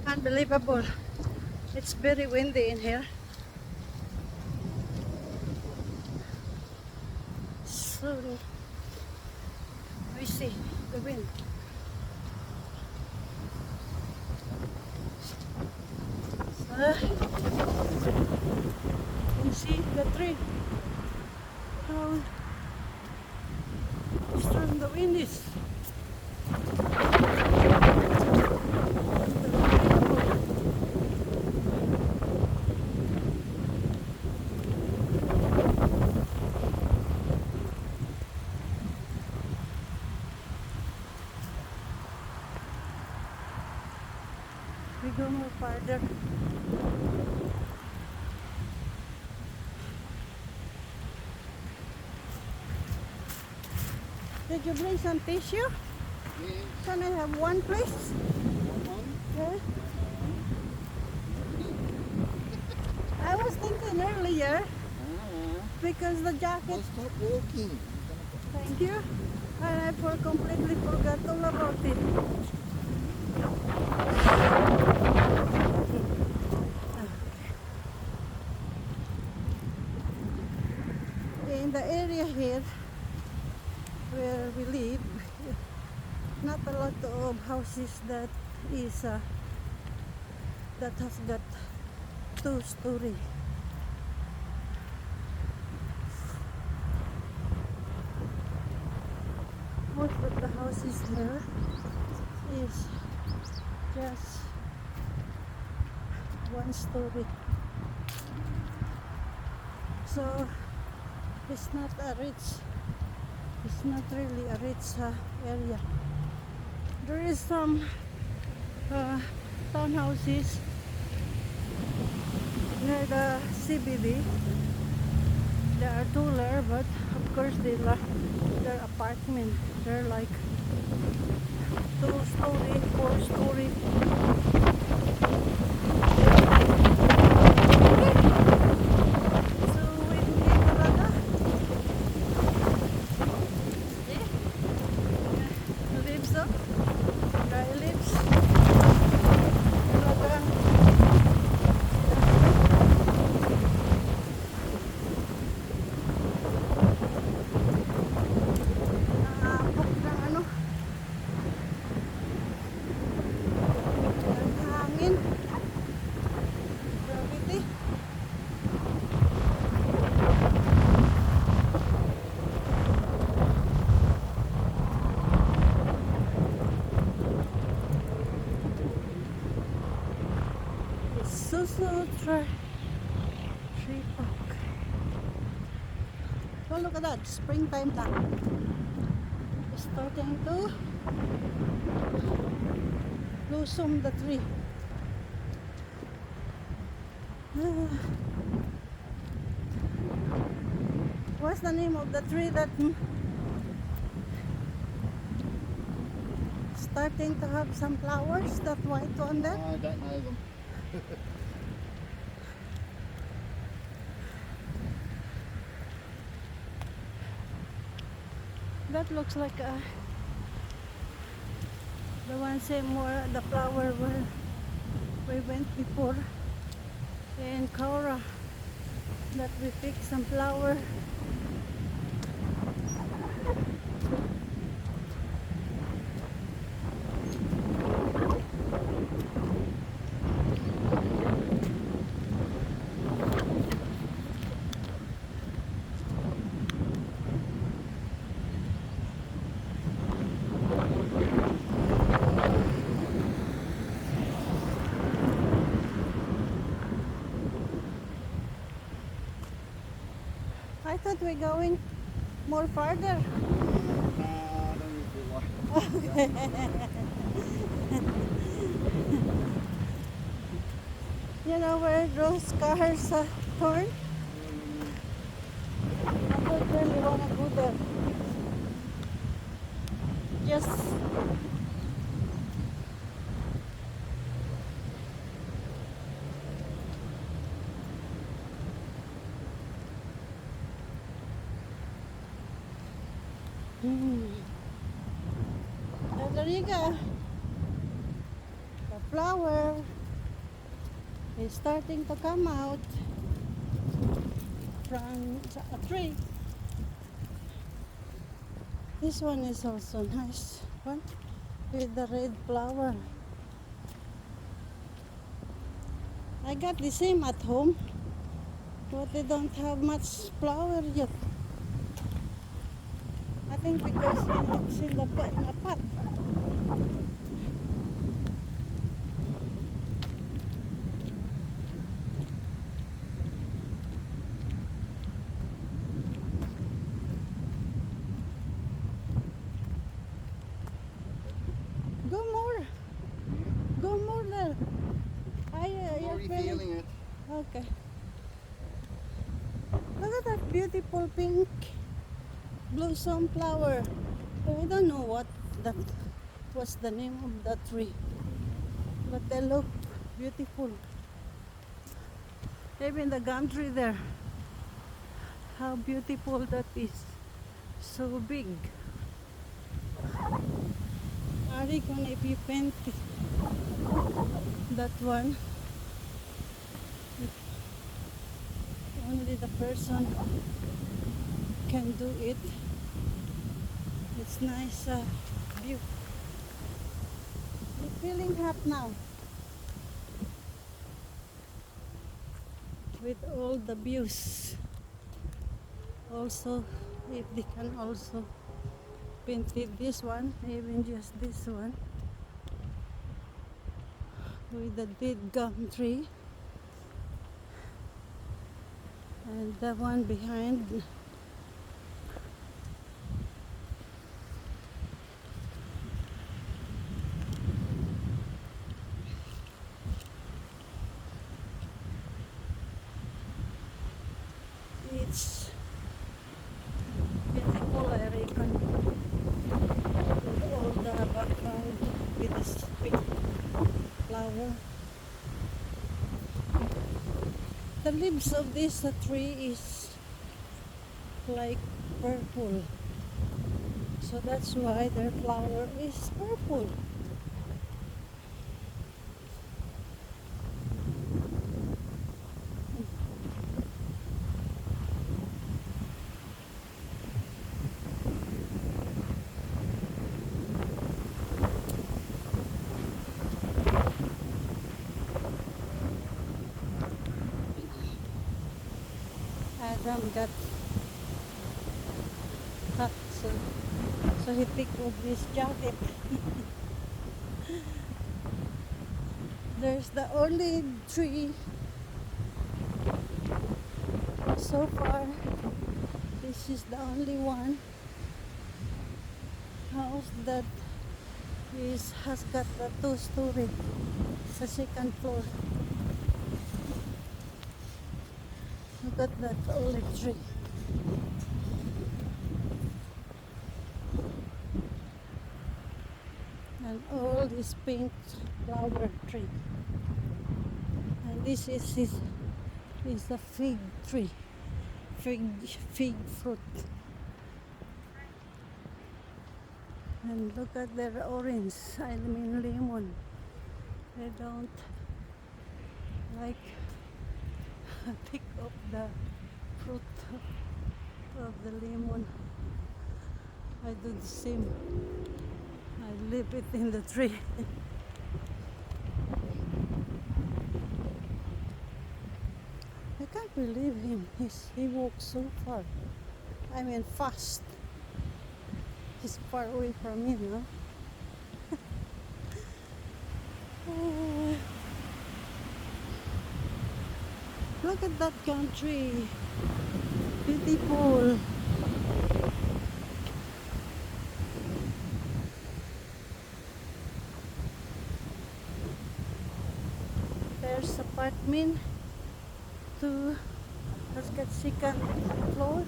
Unbelievable. It's very windy in here. So we see the wind. You see the tree. How strong the wind is. We go more farther. Did you bring some tissue? Yes. Can I have one, please? Yeah. I was thinking earlier because the jacket. Stop walking. Thank you. And I completely forgot all about it. In the area here where we live, not a lot of houses that has got 2-story. Most of the houses here is just 1 story. So it's not really a rich area. There is some townhouses near the CBD. They are taller, but of course they're apartment. They're like 2-story, 4-story. So windy talaga. Leaves up, dry leaves. Talagang naapok ng ng hangin. Gravity. Susu tree park. Oh, look at that. Springtime na. Starting to blossom the tree. What's the name of the tree that starting to have some flowers? That white one there? I don't know them. That looks like the one same where the flower where we went before in Cora, that we picked some flower. I thought we're going more farther. I don't feel like You know where those cars turn? I don't really want to go there. Just There you go. The flower is starting to come out from a tree. This one is also nice one with the red flower. I got the same at home, but they don't have much flower yet. I think because it's in the pot. Go more. Go more there. I'm You're already feeling. feeling it. Okay. Look at that beautiful pink blossom flower. I don't know what that was the name of that tree, but they look beautiful. Even the gum tree there. How beautiful that is. So big. I reckon if you paint that one, only the person can do it. It's nice view. I'm feeling hot now with all the views. Also, if they can also painted this one, even just this one, with the dead gum tree, and the one behind. It's beautiful, I reckon, with all the background with this big flower. The leaves of this tree is like purple, so that's why their flower is purple. Adam got hot, so he picked up this jacket. There's the only tree so far. This is the only one house that has got the 2-story. It's a second floor. Look at that olive tree. And all this pink flower tree. And this is the fig tree. Fig fruit. And look at their orange, I mean lemon. They don't like pick up the fruit of the lemon. I do the same. I leave it in the tree. I can't believe him. He walks so far. I mean fast. He's far away from me now. Look at that gum tree. Beautiful. There's apartment. Two has got second floor.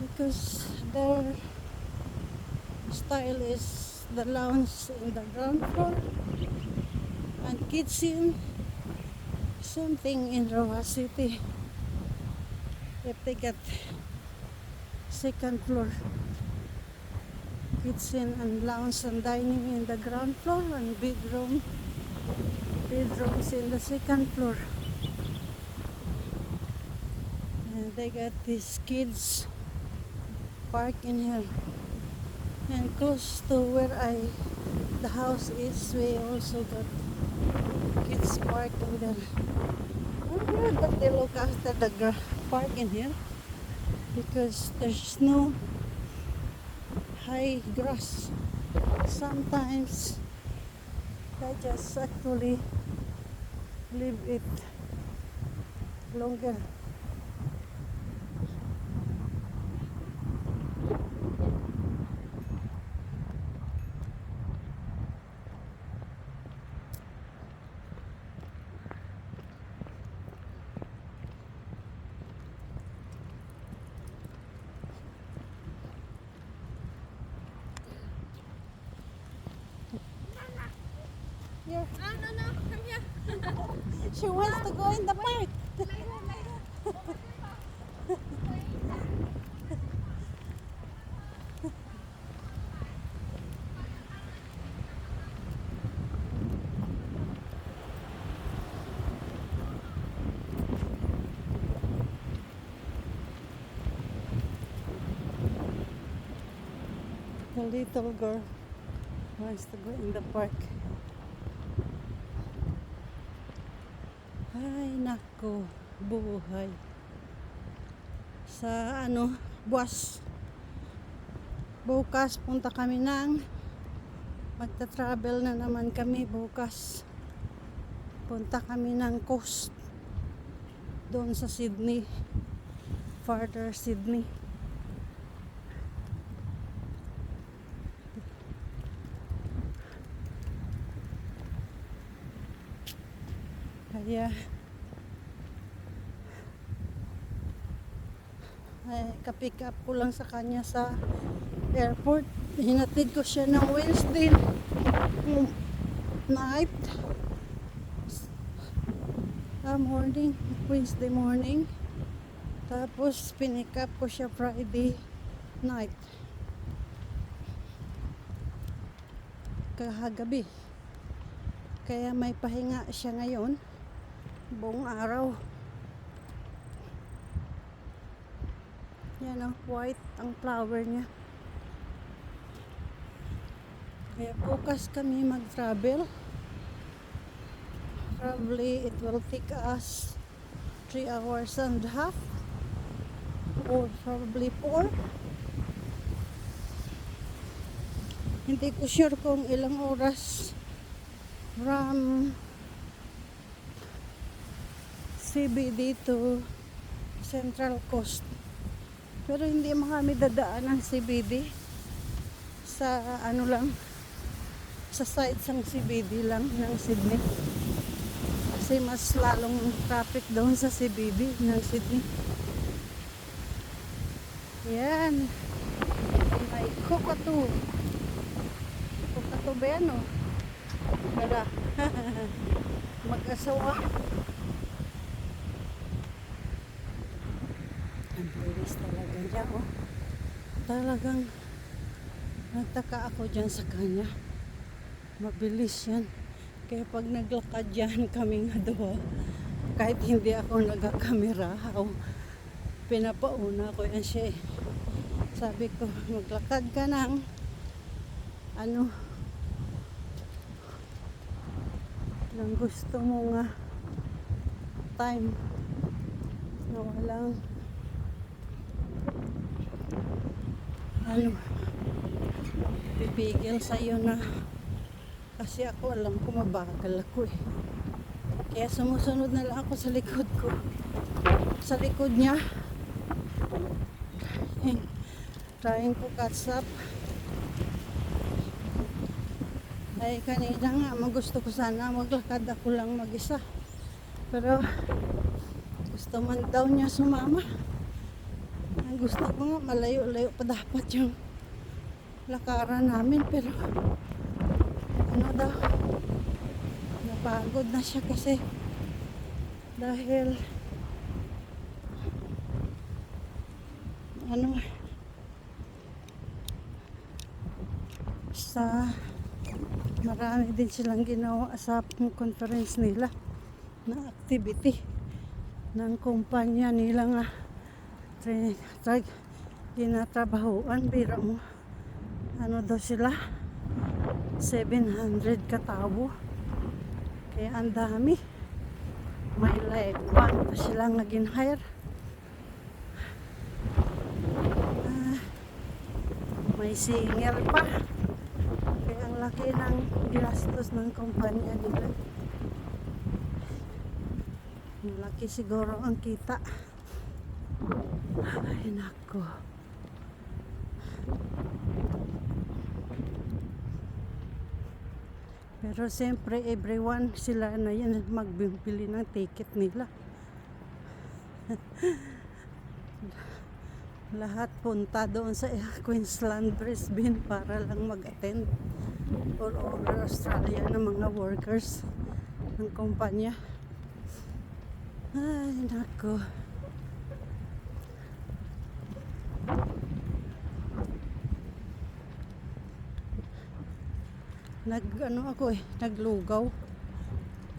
Because their style is the lounge in the ground floor and kitchen, same thing in Roa City. If they get second floor kitchen and lounge and dining in the ground floor and bedrooms in the second floor. And they got these kids park in here. And close to where the house is, we also got kids parking there. I'm glad that they look after the park in here because there's no high grass. Sometimes they just actually leave it longer. Here. No, come here. She wants to go in the park. The little girl wants to go in the park. Ay, nako, buhay. Sa buwas. Bukas punta kami magta-travel na naman kami bukas. Punta kami ng coast. Doon sa Sydney. Farther Sydney. Kaya kapick up ko lang sa kanya sa airport. Hinatid ko siya ng Wednesday night, morning, Wednesday morning. Tapos pinick up ko siya Friday night, kahagabi. Kaya may pahinga siya ngayon buong araw. Yan, white ang flower niya. Kaya bukas kami mag-travel. Probably it will take us 3 hours and a half or probably 4. Hindi ko sure kung ilang oras from CBD to Central Coast. Pero hindi mo kami dadaan ng CBD sa sa sides ng CBD lang ng Sydney. Kasi mas lalong traffic doon sa CBD ng Sydney. Yan. May Cockatoo. Cockatoo ba yan, oh? Wala. Mag-asawa. Ang bilis talaga niya, oh. Talagang nagtaka ako dyan sa kanya. Mabilis yan. Kaya pag naglakad yan kaming dalawa, kahit hindi ako nagkakamera, pinapauna ko yan siya. Sabi ko, maglakad ka ng ng gusto mo nga time na walang pipigil sa'yo na, kasi ako alam ko mabagal ako eh. Kaya sumusunod na lang ako sa likod ko, sa likod niya. Trying to catch up. Ay kanina nga, gusto ko sana maglakad ako lang mag-isa. Pero gusto man daw niya sumama. Ang gusto ko nga, malayo-layo pa dapat yung lakaran namin. Pero daw, napagod na siya kasi dahil sa marami din silang ginawa sa conference nila na activity ng kumpanya nila nga ginatrabahuan. Biro mo, ano daw sila, 700 katao, kaya ang dami. May like 1 pa silang naging hire. May singer pa, kaya ang laki ng ginastos ng kumpanya nila. Malaki siguro ang kita. Ay nako. Pero siyempre everyone sila na yan magbibili ng ticket nila. Lahat punta doon sa Queensland, Brisbane para lang mag-attend, all over Australia ng mga workers ng kumpanya. Ay nako. Naglugaw.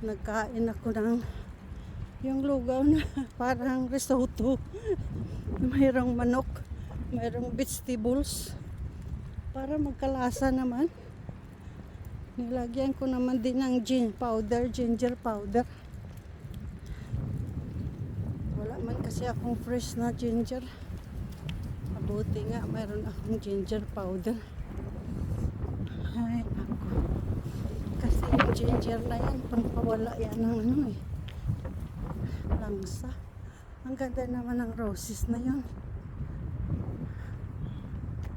Nagkain ako ng yung lugaw na parang risotto. Mayroong manok, mayroong vegetables para magkalasa naman. Nilagyan ko naman din ng ginger powder. Wala man kasi akong fresh na ginger. Mabuti nga mayroon akong ginger powder. Ay ako. Kasi yung ginger na yan, pangpawala yan ng langsa. Ang ganda naman ng roses na yun.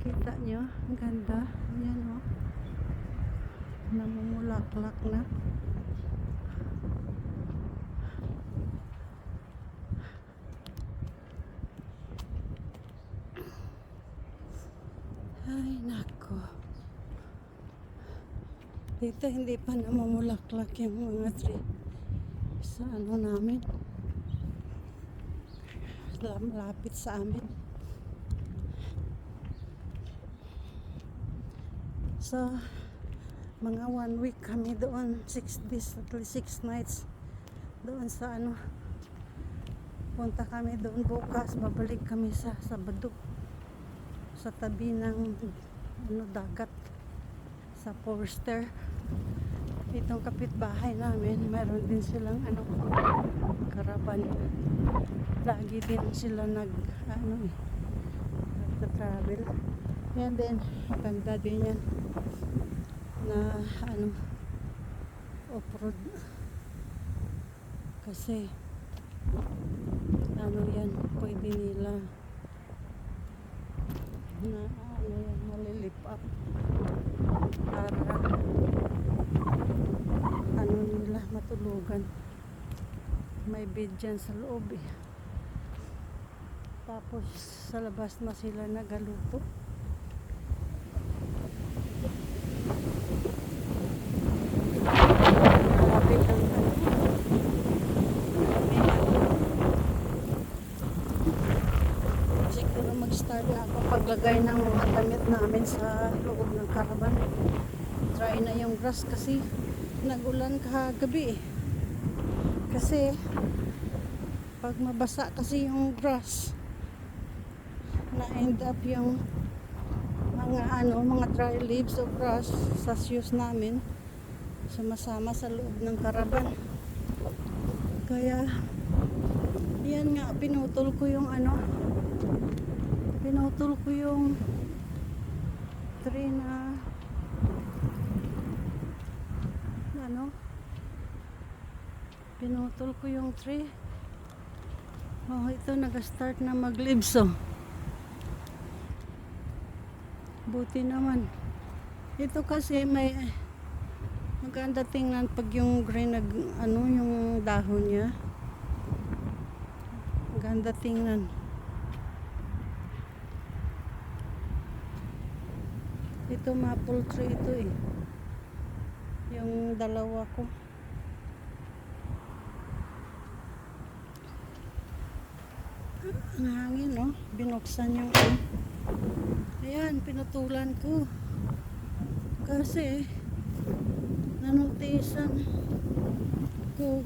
Kita nyo? Ang ganda. Ayan o. Namumulaklak na. Ay, nako. Dito hindi pa namumulaklak yung mga tree sa ano namin. Malapit sa amin. So, mga 1 week kami doon, 6 days, at least 6 nights doon sa ano. Punta kami doon bukas, babalik kami sa Sabado sa tabi ng dagat sa Forster. Itong kapitbahay namin, meron din silang karaban. Lagi din sila nagta-travel. Yan din, ganda din yan na off-road. Kasi yan, pwede nila na yan, malilip up para nila matulugan. May bed dyan sa loob eh. Tapos sa labas na sila nagaluto. Malapit ang siguro mag-start na ako paglagay ng mga damit namin sa loob ng caravan. Dry na yung grass kasi nagulan kagabi eh. Kasi pag mabasa kasi yung grass, na-end up yung mga dry leaves of grass sa shoes namin, sumasama sa loob ng caravan. Kaya yan nga, pinutol ko yung tree na pinutol ko yung tree. Oh, ito nag-start na mag-leaves oh. Buti naman. Ito kasi may maganda tingnan pag yung green yung dahon niya. Maganda tingnan. Ito maple tree ito eh. Yung dalawa ko. Ang hangin, no? Binuksan yung ayan, pinutulan ko. Kasi nanotisan ko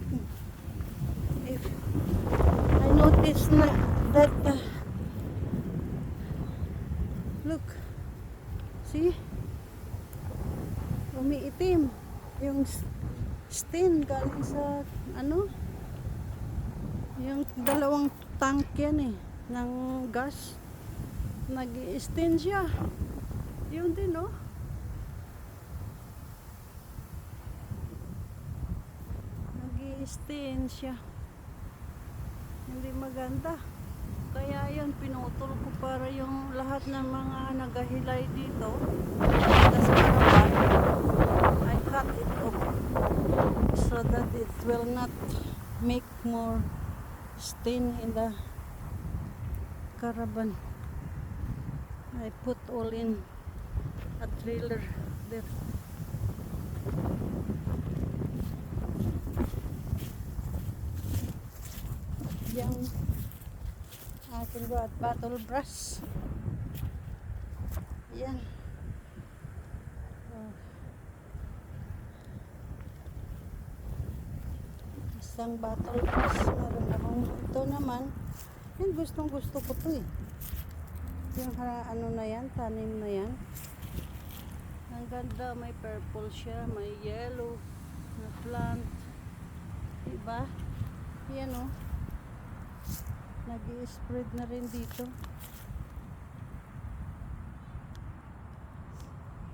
if I notice na that look, see, umiitim yung stain galing sa ano, yung dalawang tank yan ng gas, nag-i-stain siya, yun din oh. Nag-i-stain siya, hindi maganda. Kaya yun, pinutol ko para yung lahat ng mga nagahilay dito sa harapan, I cut it off so that it will not make more stain in the caravan. I put all in a trailer there. Yung ating battle brush. Yan. Oh. Isang battle brush. Meron akong ito naman. Yan, gustong gusto ko to yung ano na yan, tanim na yan. Ang ganda, may purple siya, may yellow na plant. Diba? Yan oh. Nag-i-spread na rin dito.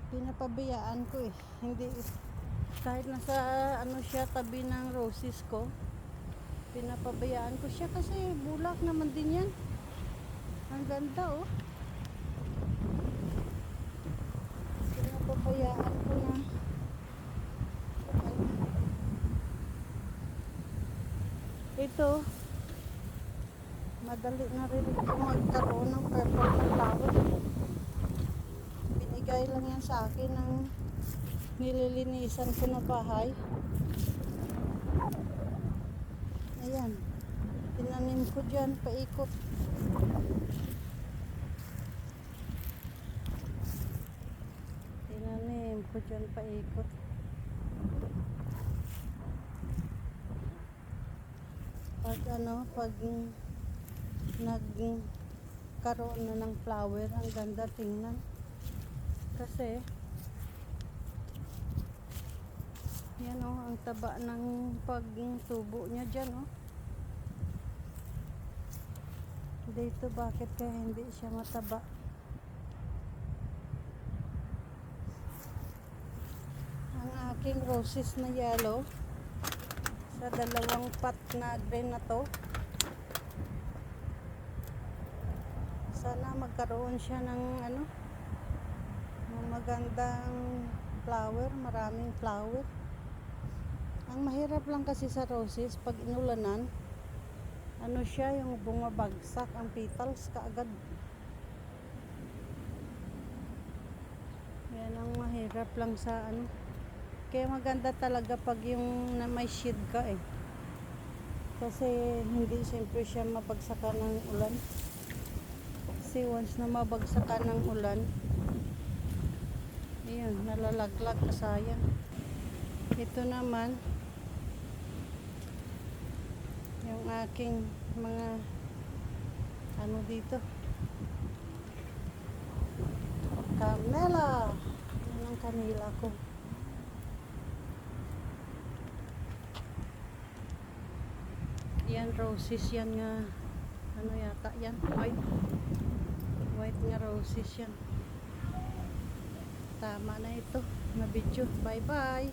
Pinapabayaan ko hindi, kahit nasa ano siya, tabi ng roses ko, pinapabayaan ko siya kasi bulak naman din yan. Ang ganda oh. Pinapabayaan ko na. Ito, madali na rin ito magkaroon ng purple na flower. Binigay lang yan sa akin ng nililinisan ko na bahay. Ayan, tinanim ko dyan paikot. Tinanim ko dyan paikot. Pag nagkaroon na ng flower, ang ganda tingnan. Kasi yan oh, ang taba ng pagtubo niya dyan oh. Dito bakit kaya hindi siya mataba? Ang aking roses na yellow sa dalawang pot na green na to, sana magkaroon siya ng ano, ng magandang flower, maraming flower. Ang mahirap lang kasi sa roses, pag inulanan, ano siya, yung bumabagsak ang petals kaagad. Yan ang mahirap lang sa ano. Kaya maganda talaga pag yung na may shade ka kasi hindi siyempre siya mabagsakan ng ulan. Kasi once na mabagsakan ng ulan, ayan, nalalaglag, sayang. Ito naman yung aking mga ano dito, Carmela. Yan ang kanila ko. Yan roses yan nga, ano yata yan, white nga roses yan. Tama na ito na video. Bye bye.